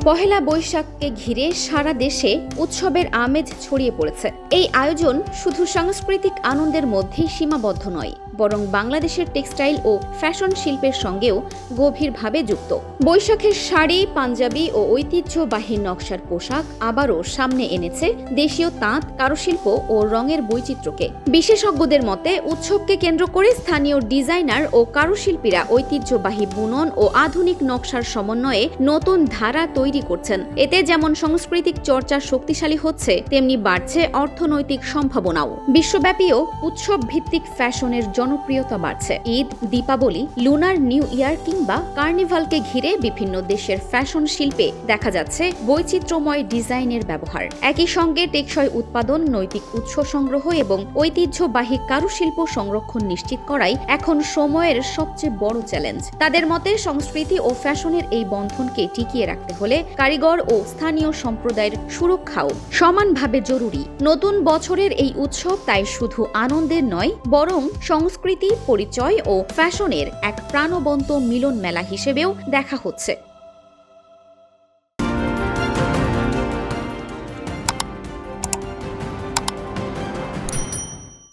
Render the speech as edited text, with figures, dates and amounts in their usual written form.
পহেলা বৈশাখকে ঘিরে সারা দেশে উৎসবের আমেজ ছড়িয়ে পড়েছে। এই আয়োজন শুধু সাংস্কৃতিক আনন্দের মধ্যেই সীমাবদ্ধ নয়, বরং বাংলাদেশের টেক্সটাইল ও ফ্যাশন শিল্পের সঙ্গেও গভীরভাবে যুক্ত। বৈশাখের শাড়ি, পাঞ্জাবি ও ঐতিহ্যবাহী নকশার পোশাক আবারও সামনে এনেছে দেশীয় তাঁত, কারুশিল্প ও রঙের বৈচিত্র্যকে। বিশেষজ্ঞদের মতে, উৎসবকে কেন্দ্র করে স্থানীয় ডিজাইনার ও কারুশিল্পীরা ঐতিহ্যবাহী বুনন ও আধুনিক নকশার সমন্বয়ে নতুন ধারা তৈরি করছেন। এতে যেমন সাংস্কৃতিক চর্চা শক্তিশালী হচ্ছে, তেমনি বাড়ছে অর্থনৈতিক সম্ভাবনাও। বিশ্বব্যাপীও উৎসব ভিত্তিক ফ্যাশনের জনপ্রিয়তা বাড়ছে। Eid, Deepavali, lunar new year কিংবা কার্নিভালকে ঘিরে বিভিন্ন দেশের ফ্যাশন শিল্পে দেখা যাচ্ছে বৈচিত্র্যময় ডিজাইনের ব্যবহার। একই সঙ্গে টেকসই উৎপাদন, নৈতিক উৎস সংগ্রহ এবং ঐতিহ্যবাহী কারুশিল্প সংরক্ষণ নিশ্চিত করাই এখন সময়ের সবচেয়ে বড় চ্যালেঞ্জ। তাদের মতে, সংস্কৃতি ও ফ্যাশনের এই বন্ধনকে টিকিয়ে রাখতে হলে কারিগর ও স্থানীয় সম্প্রদায়ের সুরক্ষাও সমানভাবে জরুরি। নতুন বছরের এই উৎসব তাই শুধু আনন্দের নয়, বরং সংস্কৃতি, পরিচয় ও ফ্যাশনের এক প্রাণবন্ত মিলন মেলা হিসেবেও দেখা হচ্ছে।